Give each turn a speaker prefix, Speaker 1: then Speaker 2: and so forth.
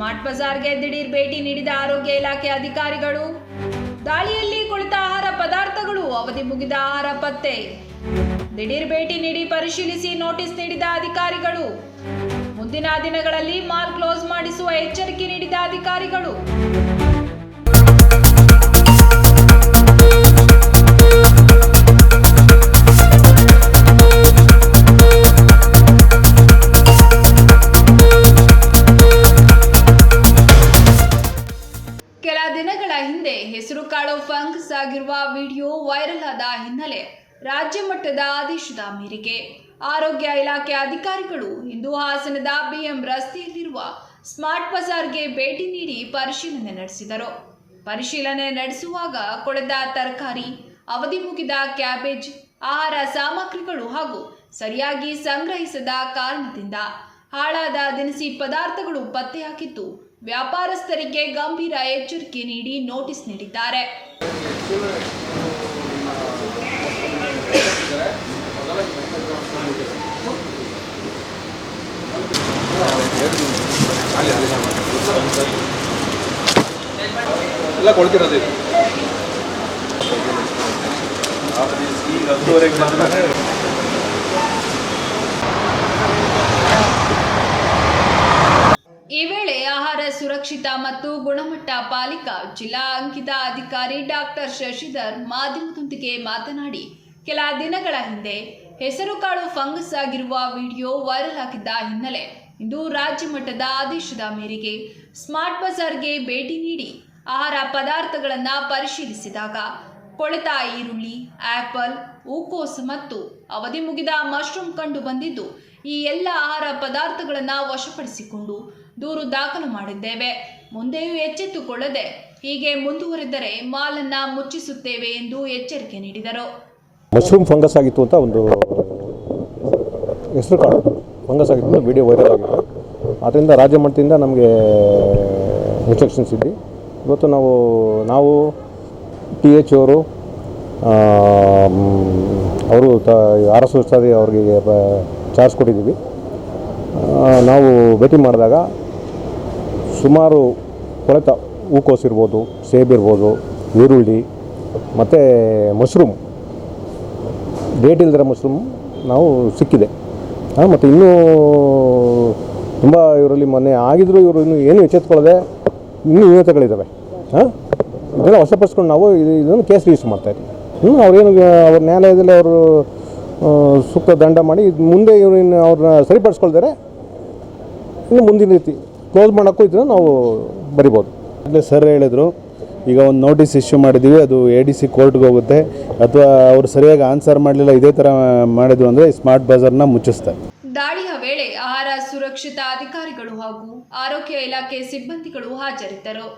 Speaker 1: Smart ಬಜಾರ್ಗೆ ದಿಢೀರ್ ಭೇಟಿ ನೀಡಿದ ಆರೋಗ್ಯ ಇಲಾಖೆ ಅಧಿಕಾರಿಗಳು. ದಾಳಿಯಲ್ಲಿ ಕೊಳೆತ ಆಹಾರ ಪದಾರ್ಥಗಳು, ಅವಧಿ ಮುಗಿದ ಆಹಾರ ಪತ್ತೆ. ದಿಢೀರ್ ಭೇಟಿ ನೀಡಿ ಪರಿಶೀಲಿಸಿ ನೋಟಿಸ್ ನೀಡಿದ ಅಧಿಕಾರಿಗಳು. ಮುಂದಿನ ದಿನಗಳಲ್ಲಿ ಮಾಲ್ ಕ್ಲೋಸ್ ಮಾಡಿಸುವ ಎಚ್ಚರಿಕೆ ನೀಡಿದ ಅಧಿಕಾರಿಗಳು. ಕೆಲ ದಿನಗಳ ಹಿಂದೆ ಹೆಸರುಕಾಳು ಫಂಗಸ್ ಆಗಿರುವ ವಿಡಿಯೋ ವೈರಲ್ ಆದ ಹಿನ್ನೆಲೆ ರಾಜ್ಯ ಮಟ್ಟದ ಆದೇಶದ ಮೇರೆಗೆ ಆರೋಗ್ಯ ಇಲಾಖೆ ಅಧಿಕಾರಿಗಳು ಇಂದು ಹಾಸನದ ಬಿಎಂ ರಸ್ತೆಯಲ್ಲಿರುವ ಸ್ಮಾರ್ಟ್ ಬಜಾರ್ಗೆ ಭೇಟಿ ನೀಡಿ ಪರಿಶೀಲನೆ ನಡೆಸಿದರು. ಪರಿಶೀಲನೆ ನಡೆಸುವಾಗ ಕೊಳೆತ ತರಕಾರಿ, ಅವಧಿ ಮುಗಿದ ಕ್ಯಾಬೇಜ್, ಆಹಾರ ಸಾಮಗ್ರಿಗಳು ಹಾಗೂ ಸರಿಯಾಗಿ ಸಂಗ್ರಹಿಸದ ಕಾರಣದಿಂದ ಹಾಳಾದ ದಿನಸಿ ಪದಾರ್ಥಗಳು ಪತ್ತೆಯಾಗಿದ್ದು, ವ್ಯಾಪಾರಸ್ಥರಿಗೆ ಗಂಭೀರ ಎಚ್ಚರಿಕೆ ನೀಡಿ ನೋಟಿಸ್ ನೀಡಿದ್ದಾರೆ. ಈ ವೇಳೆ ಆಹಾರ ಸುರಕ್ಷಿತ ಮತ್ತು ಗುಣಮಟ್ಟ ಪಾಲಿಕಾ ಜಿಲ್ಲಾ ಅಂಕಿತ ಅಧಿಕಾರಿ ಡಾಕ್ಟರ್ ಶಶಿಧರ್ ಮಾಧ್ಯಮದೊಂದಿಗೆ ಮಾತನಾಡಿ, ಕೆಲ ದಿನಗಳ ಹಿಂದೆ ಹೆಸರುಕಾಳು ಫಂಗಸ್ ಆಗಿರುವ ವಿಡಿಯೋ ವೈರಲ್ ಆಗಿದ್ದ ಹಿನ್ನೆಲೆ ಇಂದು ರಾಜ್ಯ ಮಟ್ಟದ ಆದೇಶದ ಮೇರೆಗೆ ಸ್ಮಾರ್ಟ್ ಬಜಾರ್ಗೆ ಭೇಟಿ ನೀಡಿ ಆಹಾರ ಪದಾರ್ಥಗಳನ್ನು ಪರಿಶೀಲಿಸಿದಾಗ ಕೊಳೆತ ಈರುಳ್ಳಿ, ಆಪಲ್, ಹೂಕೋಸು ಮತ್ತು ಅವಧಿ ಮುಗಿದ ಮಶ್ರೂಮ್ ಕಂಡು ಬಂದಿದ್ದು, ಈ ಎಲ್ಲ ಆಹಾರ ಪದಾರ್ಥಗಳನ್ನು ವಶಪಡಿಸಿಕೊಂಡು ದೂರು ದಾಖಲು ಮಾಡಿದ್ದೇವೆ. ಮುಂದೆಯೂ ಎಚ್ಚೆತ್ತುಕೊಳ್ಳದೆ ಹೀಗೆ ಮುಂದುವರೆದರೆ ಮಾಲನ್ನ ಮುಚ್ಚಿಸುತ್ತೇವೆ ಎಂದು ಎಚ್ಚರಿಕೆ ನೀಡಿದರು.
Speaker 2: ಮಶ್ರೂಮ್ ಫಂಗಸ್ ಆಗಿತ್ತು ಅಂತ ಒಂದು ಹೆಸರು ಕಾಳು ಫಂಗಸ್ ಆಗಿತ್ತು ಅಂತ ವಿಡಿಯೋ ವೈರಲ್ ಆಗಿತ್ತು. ಆದ್ದರಿಂದ ರಾಜ್ಯ ಮಟ್ಟದಿಂದ ನಮಗೆ ಇನ್ಸ್ಟ್ರಕ್ಷನ್ಸ್ ಇದ್ದು ಇವತ್ತು ನಾವು TH ಅವರು RSO ಅವರಿಗೆ ಚಾರ್ಜ್ ಕೊಟ್ಟಿದ್ದೀವಿ. ನಾವು ಭೇಟಿ ಮಾಡಿದಾಗ ಸುಮಾರು ಕೊಳೆತ ಹೂಕೋಸು ಇರ್ಬೋದು, ಸೇಬ್ ಇರ್ಬೋದು, ಈರುಳ್ಳಿ ಮತ್ತು ಮಶ್ರೂಮ್, ಡೇಟ್ ಇಲ್ದಿರೋ ಮಶ್ರೂಮ್ ನಾವು ಸಿಕ್ಕಿದೆ. ಮತ್ತು ಇನ್ನೂ ತುಂಬ ಇವರಲ್ಲಿ ಮೊನ್ನೆ ಆಗಿದ್ರು ಇವರು ಇನ್ನೂ ಏನು ಎಚ್ಚೆತ್ಕೊಳ್ಳದೆ ಇನ್ನೂ ನ್ಯೂನತೆಗಳಿದ್ದಾವೆ. ಇದೆಲ್ಲ ವಶಪಡಿಸ್ಕೊಂಡು ನಾವು ಇದನ್ನು ಕೇಸ್ ರಿಜಿಸ್ಟರ್ ಮಾಡ್ತಾಯಿದ್ದೀವಿ. ಅವ್ರೇನು ಅವ್ರ ನ್ಯಾಯಾಲಯದಲ್ಲಿ ಅವರು ಸೂಕ್ತ ದಂಡ ಮಾಡಿ ಮುಂದೆ ಇವರು ಇನ್ನು ಅವ್ರನ್ನ ಸರಿಪಡಿಸ್ಕೊಳ್ತಾರೆ. ಇನ್ನು ಮುಂದಿನ ರೀತಿ ಕ್ಲೋಸ್ ಮಾಡೋಕ್ಕೂ ಇದನ್ನು ನಾವು ಬರಿಬೋದು.
Speaker 3: ಅಲ್ಲೇ ಸರ್ ಹೇಳಿದರು, ಈಗ ಒಂದು ನೋಟಿಸ್ ಇಶ್ಯೂ ಮಾಡಿದ್ದೀವಿ, ಅದು ADC ಕೋರ್ಟ್ಗೆ ಹೋಗುತ್ತೆ, ಅಥವಾ ಅವರು ಸರಿಯಾಗಿ ಆನ್ಸರ್ ಮಾಡಲಿಲ್ಲ, ಇದೇ ಥರ ಮಾಡಿದ್ರು ಅಂದರೆ ಸ್ಮಾರ್ಟ್ ಬಜಾರ್ನ ಮುಚ್ಚಿಸ್ತಾರೆ.
Speaker 1: ದಾಳಿಯ ವೇಳೆ ಆಹಾರ ಸುರಕ್ಷತಾ ಅಧಿಕಾರಿಗಳು ಹಾಗೂ ಆರೋಗ್ಯ ಇಲಾಖೆ ಸಿಬ್ಬಂದಿಗಳು ಹಾಜರಿದ್ದರು.